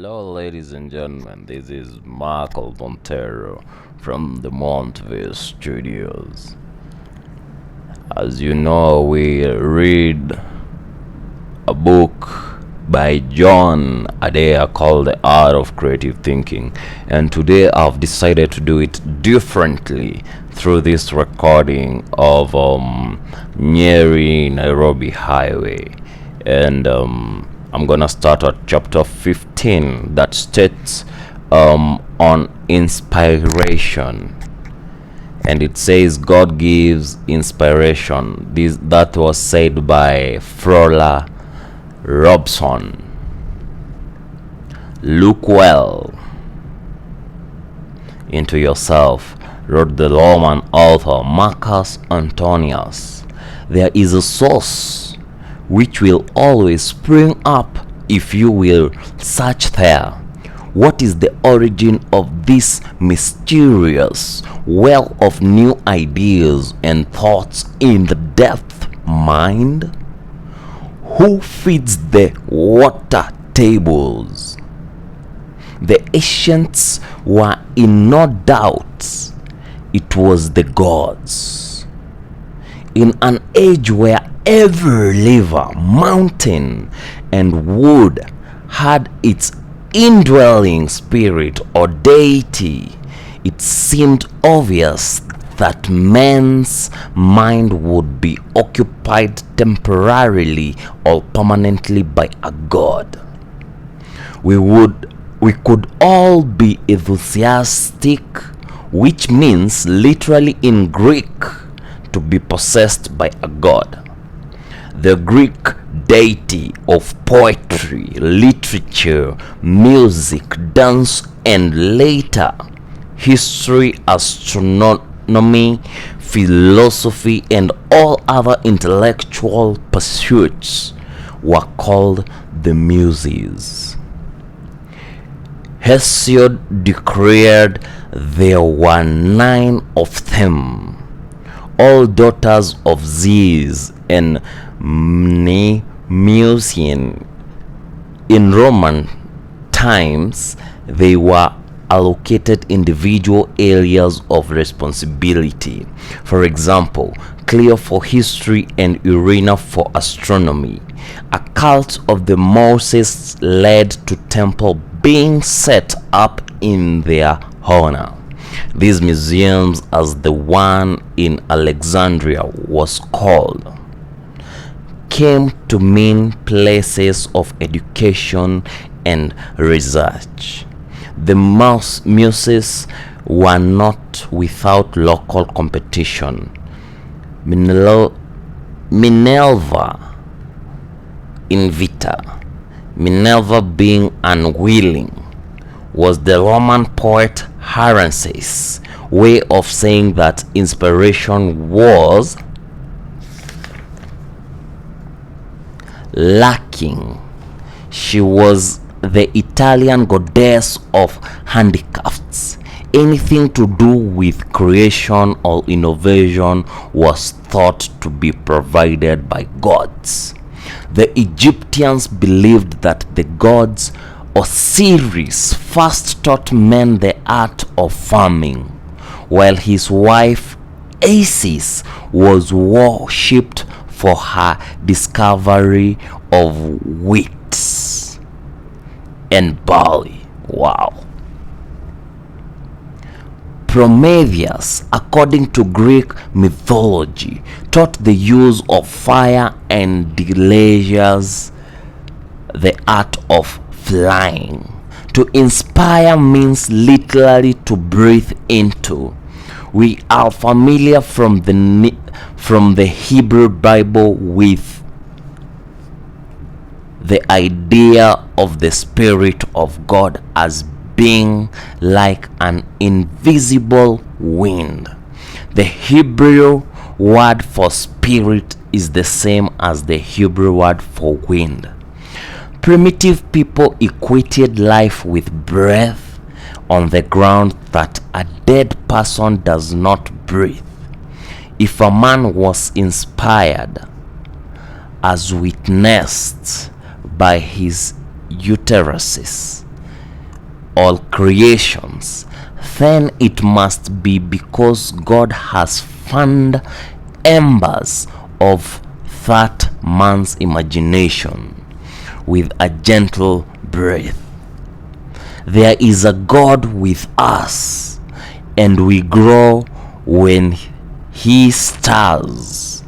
Hello, ladies and gentlemen. This is Michael Montero from the Monteville studios. As you know, we read a book by John Adair called The Art of Creative Thinking, and today I've decided to do it differently through this recording of Nyeri Nairobi Highway. And I'm gonna start at chapter 15 that states on inspiration, and it says God gives inspiration. That was said by Frola Robson. Look well into yourself, wrote the Roman author Marcus Antonius. There is a source which will always spring up if you will search there. What is the origin of this mysterious well of new ideas and thoughts in the depth mind? Who feeds the water tables? The ancients were in no doubt it was the gods. In an age where every river, mountain, and wood had its indwelling spirit or deity, it seemed obvious that man's mind would be occupied temporarily or permanently by a god. We could all be enthusiastic, which means literally in Greek to be possessed by a god. The Greek deity of poetry, literature, music, dance, and later history, astronomy, philosophy, and all other intellectual pursuits were called the Muses. Hesiod declared there were 9 of them, all daughters of Zeus and Mnemosyne. In Roman times, they were allocated individual areas of responsibility. For example, Clio for history and Urania for astronomy. A cult of the Muses led to temple being set up in their honor. These museums, as the one in Alexandria was called, came to mean places of education and research. The Muses were not without local competition. Minerva Invita, Minerva being unwilling, was the Roman poet Harance's way of saying that inspiration was lacking. She was the Italian goddess of handicrafts. Anything to do with creation or innovation was thought to be provided by gods. The Egyptians believed that the gods Osiris first taught men the art of farming, while his wife Isis was worshipped for her discovery of wheat and barley. Wow. Prometheus, according to Greek mythology, taught the use of fire and Deleuze the art of flying. To inspire means literally to breathe into. We are familiar from the Hebrew Bible with the idea of the Spirit of God as being like an invisible wind. The Hebrew word for spirit is the same as the Hebrew word for wind. Primitive people equated life with breath on the ground that a dead person does not breathe. If a man was inspired, as witnessed by his uteruses, all creations, then it must be because God has fanned embers of that man's imagination with a gentle breath. There is a God with us, and we grow when he stirs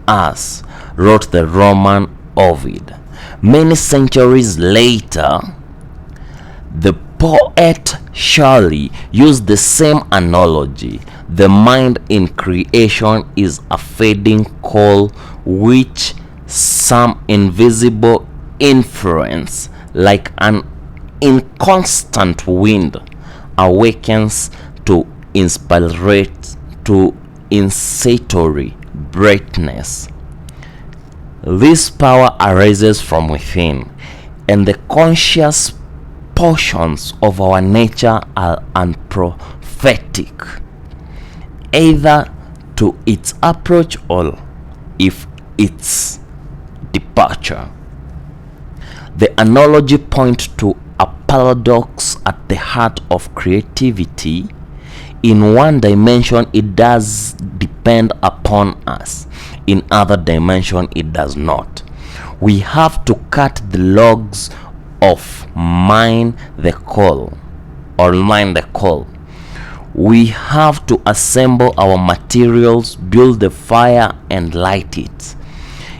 us, wrote the Roman Ovid. Many centuries later, the poet Shelley used the same analogy. The mind in creation is a fading coal which some invisible influence, like an inconstant wind, awakens to incitatory brightness. This power arises from within, and the conscious portions of our nature are unprophetic, either to its approach or if its departure. The analogy points to a paradox at the heart of creativity. In one dimension, it does depend upon us. In other dimension, it does not. We have to cut the logs of mine the coal. We have to assemble our materials, build the fire, and light it.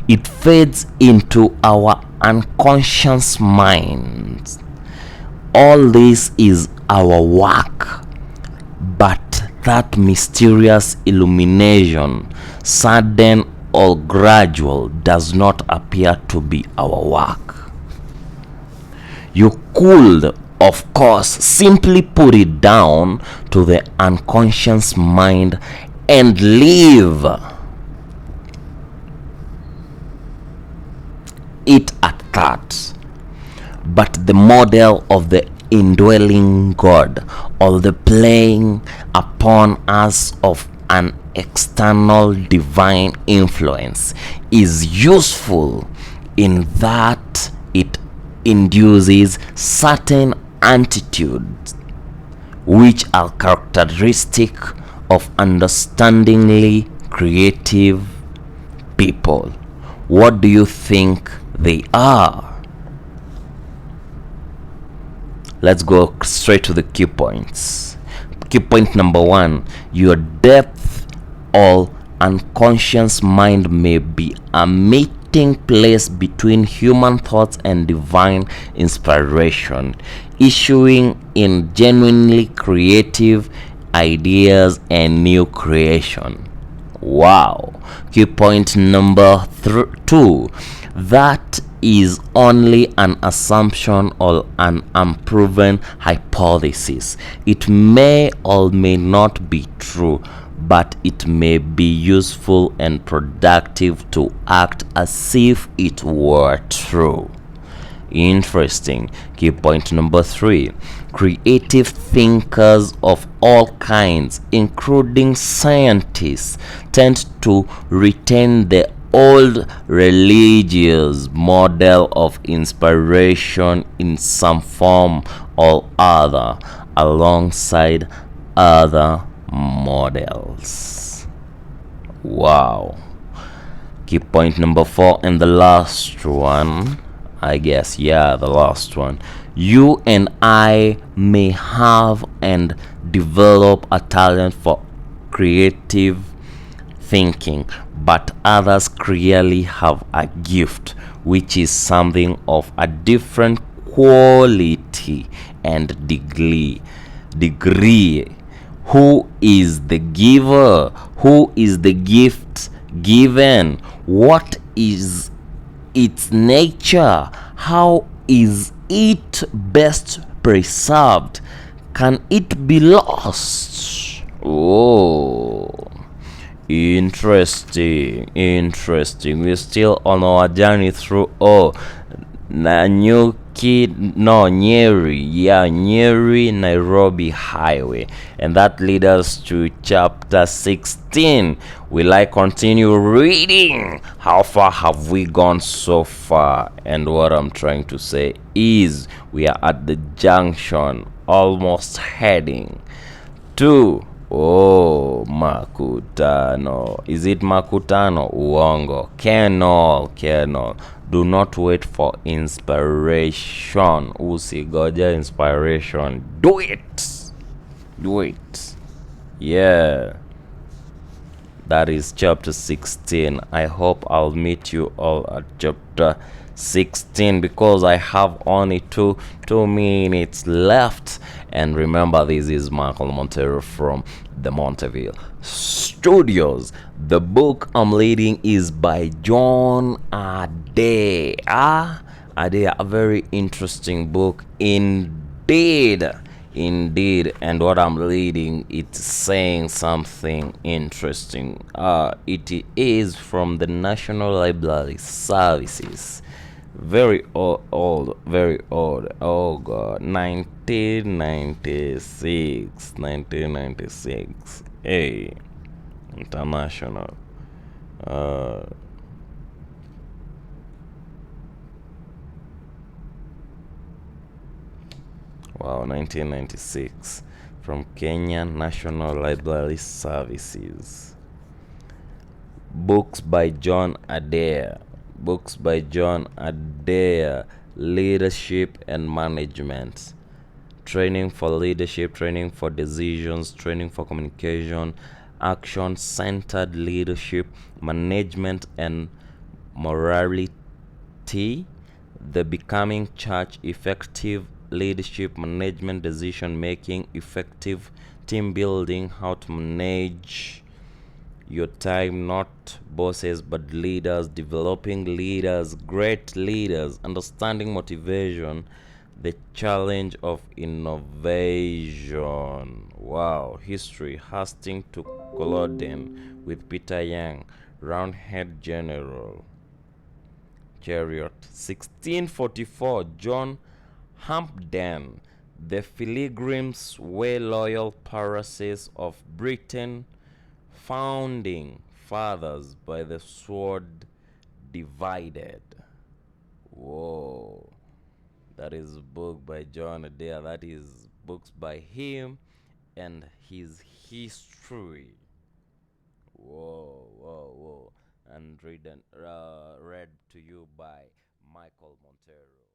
It fades into our unconscious minds. All this is our work, but that mysterious illumination, sudden or gradual, does not appear to be our work. You could, of course, simply put it down to the unconscious mind and leave it at that. But the model of the indwelling God, or the playing upon us of an external divine influence, is useful in that it induces certain attitudes which are characteristic of understandingly creative people. What do you think they are? Let's go straight to the key points. Key point number 1: your depth or unconscious mind may be a meeting place between human thoughts and divine inspiration, issuing in genuinely creative ideas and new creation. Wow. Key point number 2: that is only an assumption or an unproven hypothesis. It may or may not be true, but it may be useful and productive to act as if it were true. Interesting. Key point number 3: creative thinkers of all kinds, including scientists, tend to retain the old religious model of inspiration in some form or other, alongside other models. Wow. Key point number 4 and the last one, the last one. You and I may have and develop a talent for creative thinking, but others clearly have a gift which is something of a different quality and degree. Who is the giver? Who is the gift given? What is its nature? How is it best preserved? Can it be lost? Oh, interesting. We're still on our journey through Nyeri Nairobi highway, and that leads us to chapter 16. Will I continue reading? How far have we gone so far? And what I'm trying to say is we are at the junction almost heading to Makutano. Is it Makutano? Uongo. Kenol. Do not wait for inspiration. Usigoja inspiration. Do it. Yeah. That is chapter 16. I hope I'll meet you all at chapter 16 because I have only two minutes left. And remember, this is Michael Montero from the Monteville Studios. The book I'm reading is by John Adair. Adair, a very interesting book indeed. And what I'm reading, it's saying something interesting. It is from the National Library Services. Very very old. Oh God, 1996. Hey, international. Uh, Wow, 1996 from Kenya National Library Services. Books by John Adair. Leadership and Management. Training for leadership, training for decisions, training for communication, action centered leadership, management, and morality. The Becoming Church, effective leadership, management, decision making, effective team building, how to manage your time, not bosses but leaders, developing leaders, great leaders, understanding motivation, the challenge of innovation. Wow, history, Hastings to Culloden with Peter Young, Roundhead General. Chariot. 1644, John Hampden, the Pilgrims Way loyal parishes of Britain, founding fathers by the sword divided. Whoa. That is a book by John Adair. That is books by him and his history. Whoa. And read to you by Michael Montero.